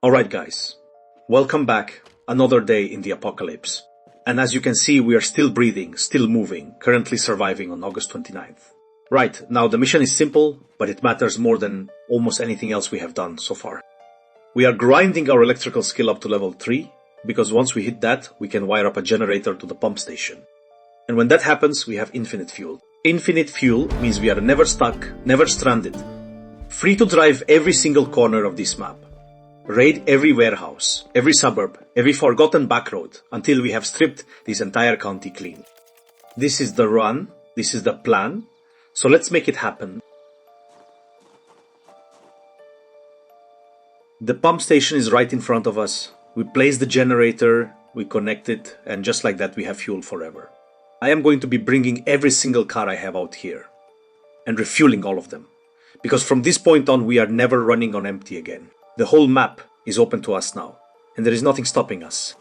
Alright guys, welcome back, another day in the apocalypse. And as you can see, we are still breathing, still moving, currently surviving on August 29th. Right, now the mission is simple, but it matters more than almost anything else we have done so far. We are grinding our electrical skill up to level 3, because once we hit that, we can wire up a generator to the pump station. And when that happens, we have infinite fuel. Infinite fuel means we are never stuck, never stranded. Free to drive every single corner of this map. Raid every warehouse, every suburb, every forgotten backroad until we have stripped this entire county clean. This is the run, this is the plan, so let's make it happen. The pump station is right in front of us. We place the generator, we connect it, and just like that we have fuel forever. I am going to be bringing every single car I have out here and refueling all of them. Because from this point on we are never running on empty again. The whole map is open to us now, and there is nothing stopping us.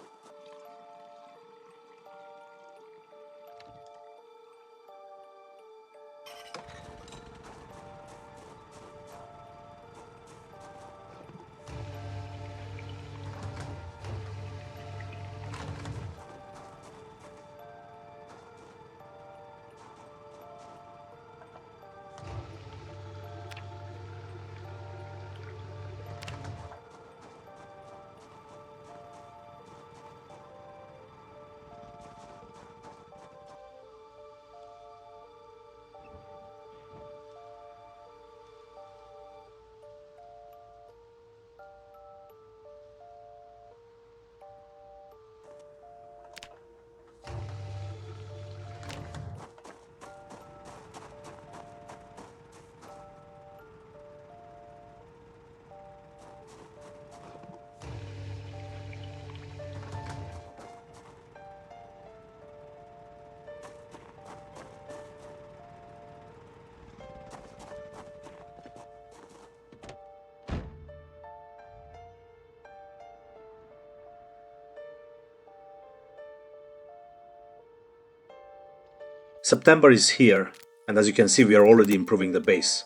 September is here, and as you can see we are already improving the base,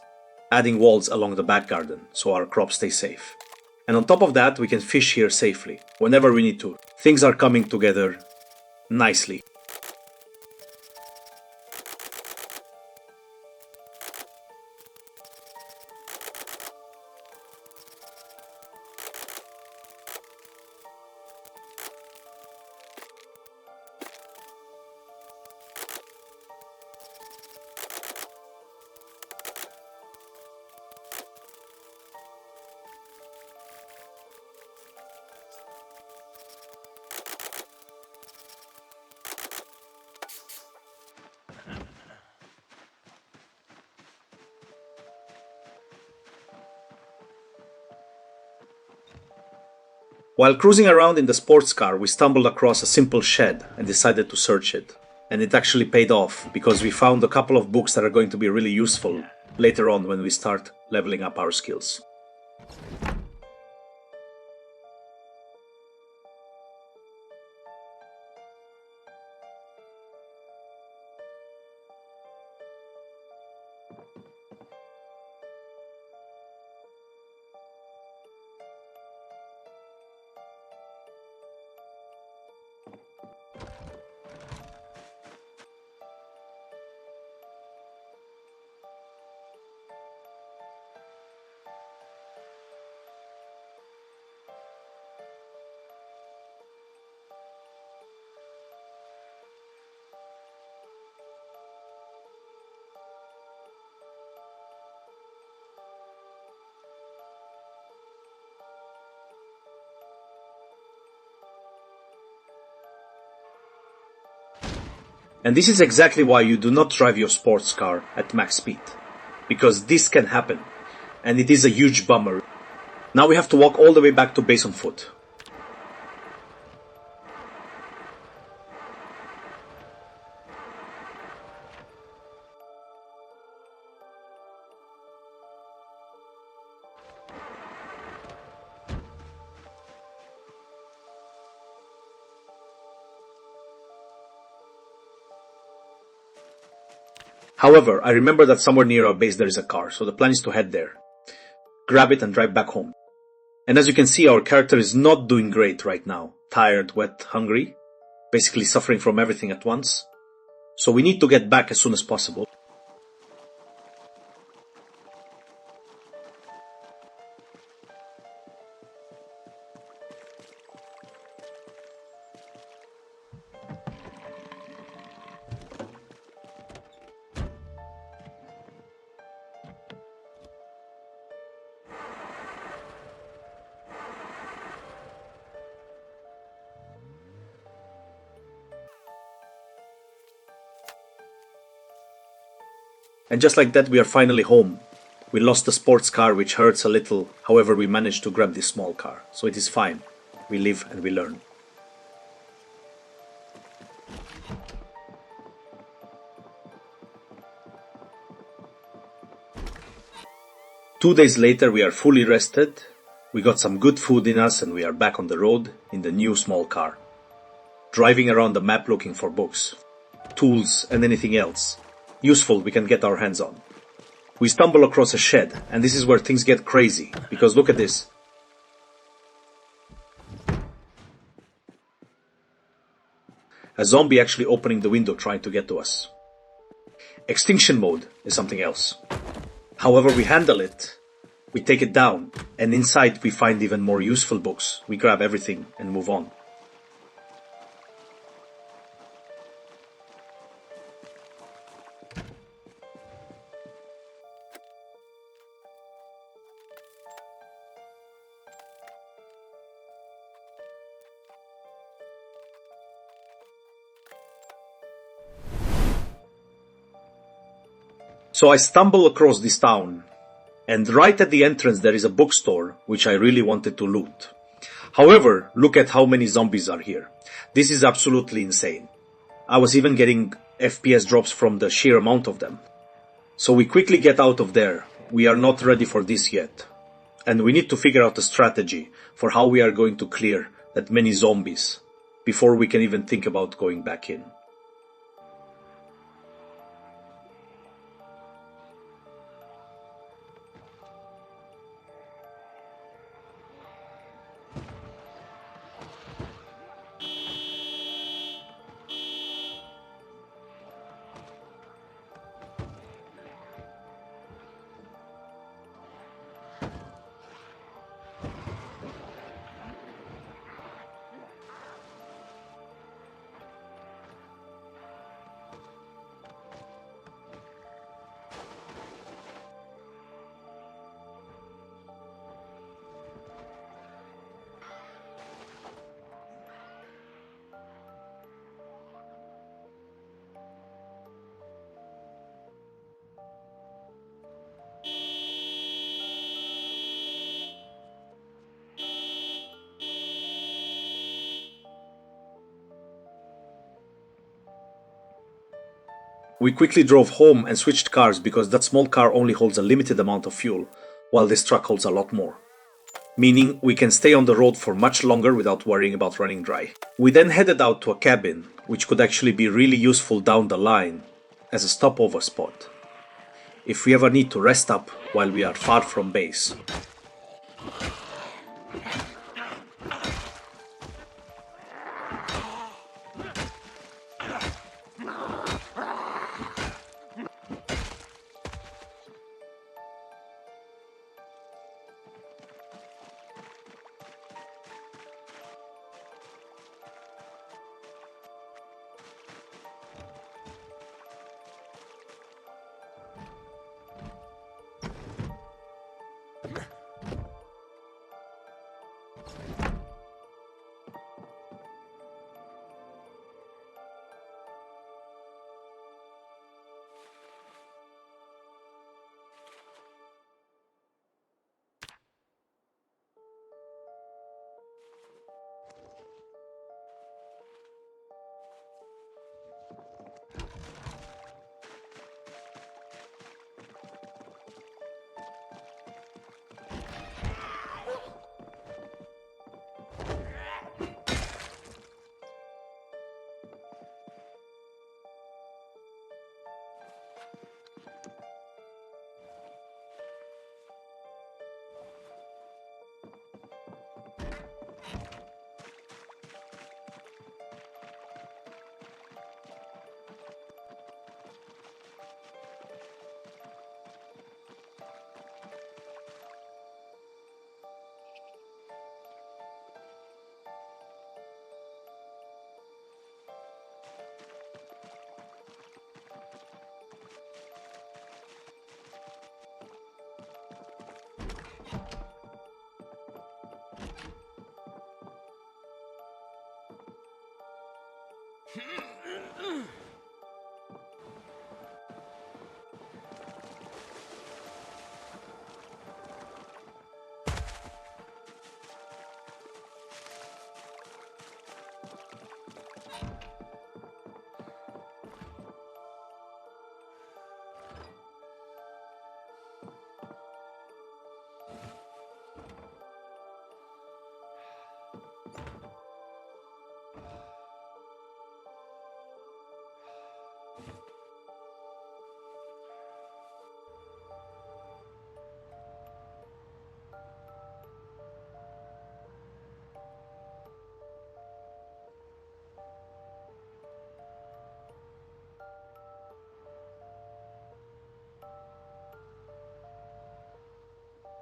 adding walls along the back garden so our crops stay safe. And on top of that we can fish here safely, whenever we need to. Things are coming together nicely. While cruising around in the sports car, we stumbled across a simple shed and decided to search it. And it actually paid off, because we found a couple of books that are going to be really useful later on when we start leveling up our skills. And this is exactly why you do not drive your sports car at max speed. Because this can happen. And it is a huge bummer. Now we have to walk all the way back to base on foot. However, I remember that somewhere near our base there is a car, so the plan is to head there, grab it and drive back home. And as you can see, our character is not doing great right now. Tired, wet, hungry, basically suffering from everything at once. So we need to get back as soon as possible. And just like that, we are finally home. We lost the sports car, which hurts a little. However, we managed to grab this small car. So it is fine. We live and we learn. Two days later, we are fully rested. We got some good food in us and we are back on the road in the new small car. Driving around the map looking for books, tools and anything else useful we can get our hands on. We stumble across a shed, and this is where things get crazy, because look at this. A zombie actually opening the window trying to get to us. Extinction mode is something else. However we handle it, we take it down, and inside we find even more useful books. We grab everything and move on. So I stumble across this town, and right at the entrance there is a bookstore which I really wanted to loot. However, look at how many zombies are here. This is absolutely insane. I was even getting FPS drops from the sheer amount of them. So we quickly get out of there. We are not ready for this yet. And we need to figure out a strategy for how we are going to clear that many zombies before we can even think about going back in. We quickly drove home and switched cars because that small car only holds a limited amount of fuel, while this truck holds a lot more. Meaning we can stay on the road for much longer without worrying about running dry. We then headed out to a cabin, which could actually be really useful down the line as a stopover spot, if we ever need to rest up while we are far from base.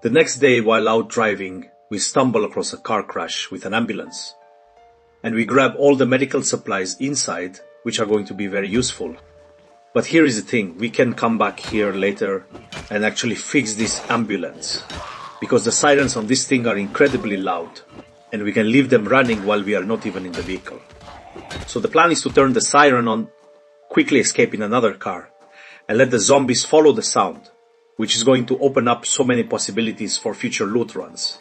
The next day, while out driving, we stumble across a car crash with an ambulance. And we grab all the medical supplies inside, which are going to be very useful. But here is the thing, we can come back here later and actually fix this ambulance. Because the sirens on this thing are incredibly loud. And we can leave them running while we are not even in the vehicle. So the plan is to turn the siren on, quickly escape in another car, and let the zombies follow the sound, which is going to open up so many possibilities for future loot runs.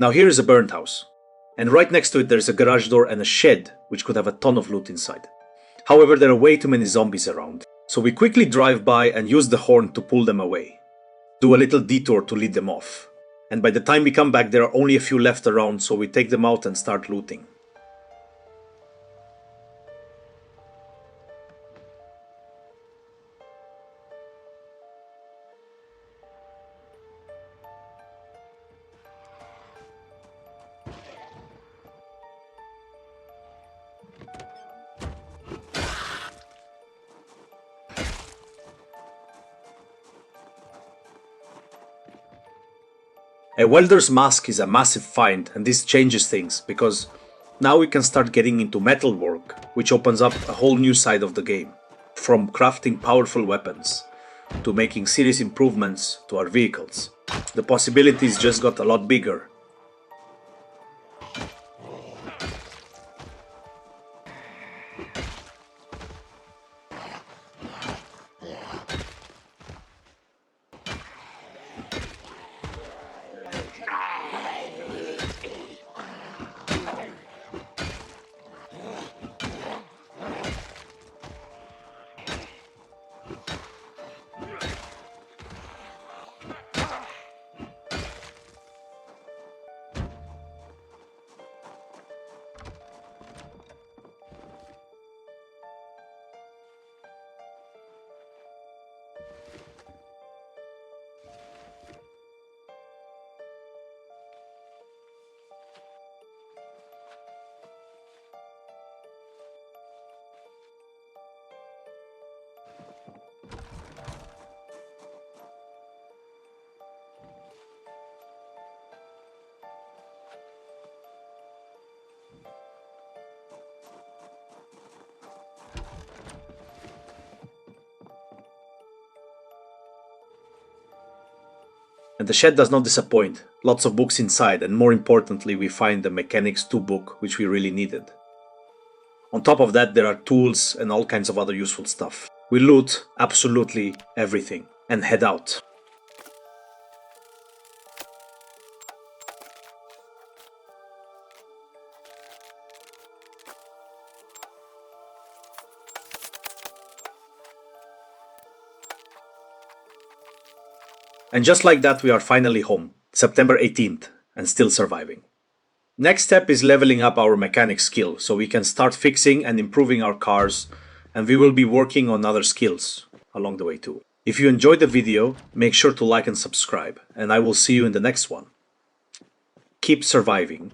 Now here is a burnt house, and right next to it there is a garage door and a shed which could have a ton of loot inside. However, there are way too many zombies around, so we quickly drive by and use the horn to pull them away. Do a little detour to lead them off, and by the time we come back there are only a few left around, so we take them out and start looting. A welder's mask is a massive find, and this changes things, because now we can start getting into metal work, which opens up a whole new side of the game. from crafting powerful weapons to making serious improvements to our vehicles. The possibilities just got a lot bigger. And the shed does not disappoint. Lots of books inside, and more importantly, we find the Mechanics 2 book, which we really needed. On top of that, there are tools and all kinds of other useful stuff. We loot absolutely everything and head out. And just like that, we are finally home, September 18th, and still surviving. Next step is leveling up our mechanic skill, so we can start fixing and improving our cars, and we will be working on other skills along the way too. If you enjoyed the video, make sure to like and subscribe, and I will see you in the next one. Keep surviving.